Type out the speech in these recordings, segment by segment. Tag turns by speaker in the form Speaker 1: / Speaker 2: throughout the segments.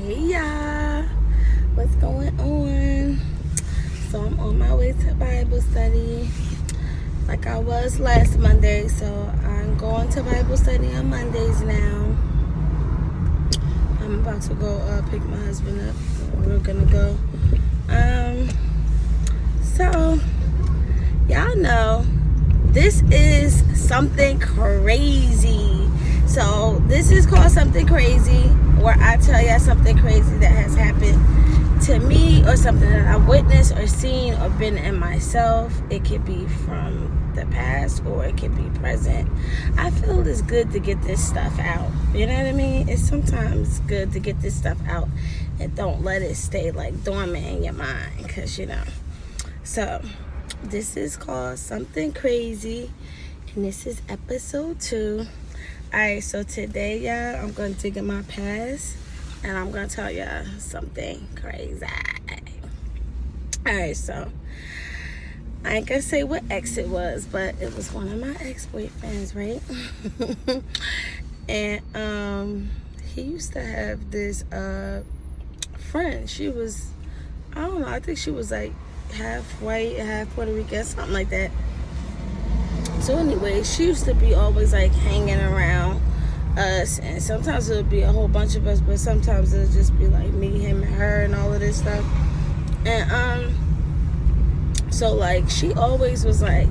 Speaker 1: Hey y'all, what's going on? So I'm on my way to Bible study like I was last Monday. So I'm going to Bible study on Mondays now. I'm about to go pick my husband up. We're gonna go. So y'all know this is something crazy. So this is called Something Crazy, where I tell y'all something crazy that has happened to me, or something that I witnessed or seen or been in myself. It could be from the past or it could be present. I feel it's good to get this stuff out. You know what I mean? It's sometimes good to get this stuff out and don't let it stay like dormant in your mind, because So this is called Something Crazy, and this is episode 2. Alright, so today, y'all, I'm going to dig in my past, and I'm going to tell y'all something crazy. Alright, so I ain't going to say what ex it was, but it was one of my ex-boyfriends, right? And he used to have this friend. She was, I don't know, I think she was like half white, half Puerto Rican, something like that. So anyway, she used to be always like hanging around us, and sometimes it would be a whole bunch of us, but sometimes it would just be like me, him, and her, and all of this stuff. And so like she always was like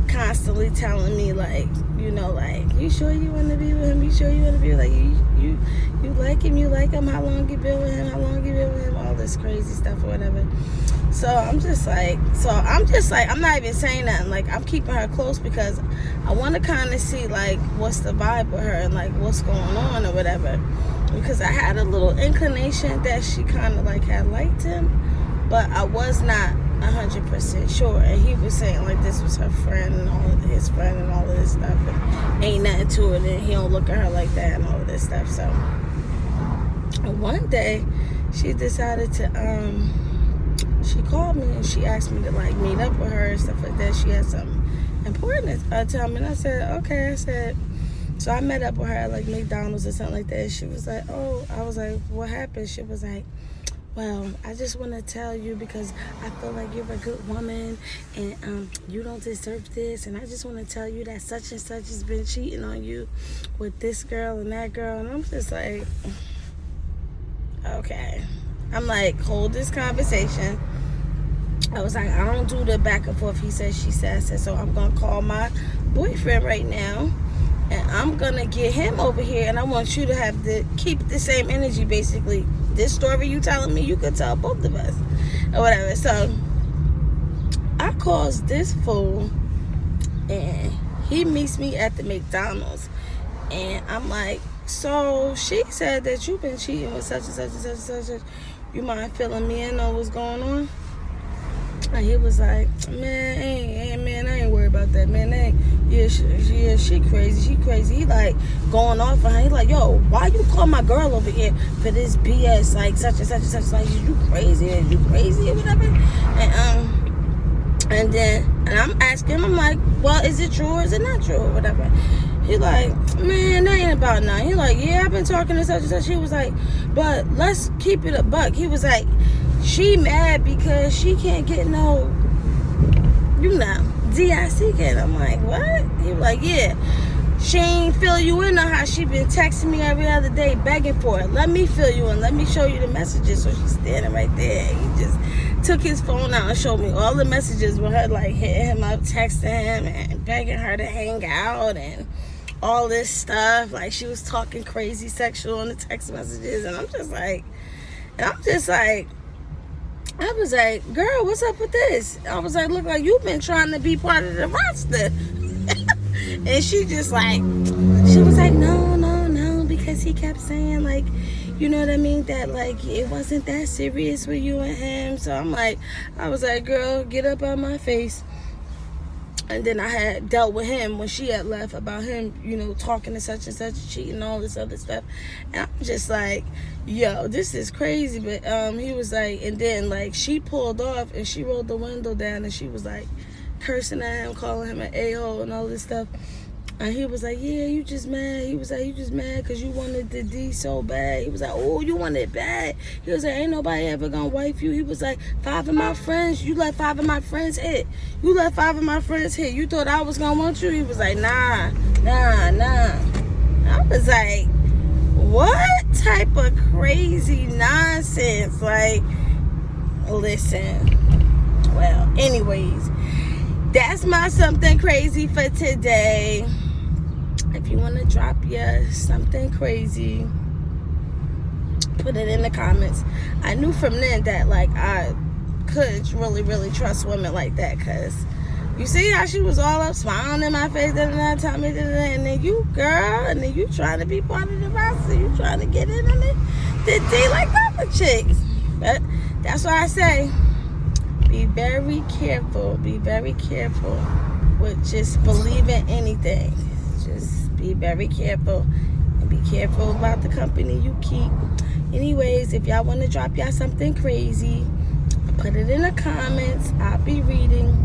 Speaker 1: constantly telling me like, like, you sure you want to be with him? You sure you want to be like, you like him? You like him? How long you been with him? How long you been with him? All this crazy stuff or whatever. So I'm just like, I'm not even saying nothing. Like, I'm keeping her close because I want to kind of see like what's the vibe with her and like what's going on or whatever. Because I had a little inclination that she kind of like had liked him, but I was not 100% sure. And he was saying like this was her friend and all of his friend and all of this stuff, and ain't nothing to it, and he don't look at her like that and all of this stuff. So one day she decided to she called me and she asked me to like meet up with her and stuff like that. She had something important to tell me, and I said okay. I said, so I met up with her at like McDonald's or something like that, and she was like, oh, I was like, what happened? She was like, well, I just want to tell you because I feel like you're a good woman and you don't deserve this, and I just want to tell you that such and such has been cheating on you with this girl and that girl. And I'm just like, okay. I'm like, hold this conversation. I was like, I don't do the back and forth, he said, she said. I said, so I'm going to call my boyfriend right now, and I'm going to get him over here, and I want you to keep the same energy, basically. This story you telling me, you could tell both of us or whatever. So I calls this fool, and he meets me at the McDonald's, and I'm like, so she said that you've been cheating with such and such and such and such and such. You mind filling me in on what's going on? And he was like, man, I ain't worried about that, man. She crazy. He like going off on her. He like, yo, why you call my girl over here for this BS? Like such and such and such. Like, you crazy or whatever. And I'm asking him, I'm like, well, is it true or is it not true or whatever? He like, man, that ain't about nothing. He like, yeah, I've been talking to such and such. He was like, but let's keep it a buck. He was like, she mad because she can't get no, DIC kid. I'm like, what? He was like, yeah, she ain't fill you in on how she been texting me every other day begging for it. Let me fill you in. Let me show you the messages. So she's standing right there. He just took his phone out and showed me all the messages with her like hitting him up, texting him, and begging her to hang out and all this stuff. Like, she was talking crazy sexual on the text messages. And I was like, girl, what's up with this? I was like, look like you've been trying to be part of the roster. And she was like, no, because he kept saying like, you know what I mean, that like it wasn't that serious with you and him. So I was like, girl, get up out my face. And then I had dealt with him when she had left about him, talking to such and such, cheating, all this other stuff. And I'm just like, yo, this is crazy. But he was like, and then like she pulled off and she rolled the window down and she was like cursing at him, calling him an a-hole and all this stuff. And he was like, yeah, you just mad. He was like, you just mad because you wanted the D so bad. He was like, oh, you want it bad. He was like, ain't nobody ever gonna wife you. He was like, 5 of my friends, you let 5 of my friends hit. You let 5 of my friends hit. You thought I was gonna want you? He was like, nah. I was like, what type of crazy nonsense? Like, listen. Well, anyways, that's my something crazy for today. If you want to drop your something crazy, put it in the comments. I knew from then that, like, I couldn't really trust women like that, because you see how she was all up smiling in my face and telling me that, and then you, girl, and then you trying to be part of the roster, you trying to get in on it, the D like the other chicks. But that's why I say, be very careful with just believing anything. Just be very careful, and be careful about the company you keep. Anyways, if y'all want to drop y'all something crazy, put it in the comments. I'll be reading.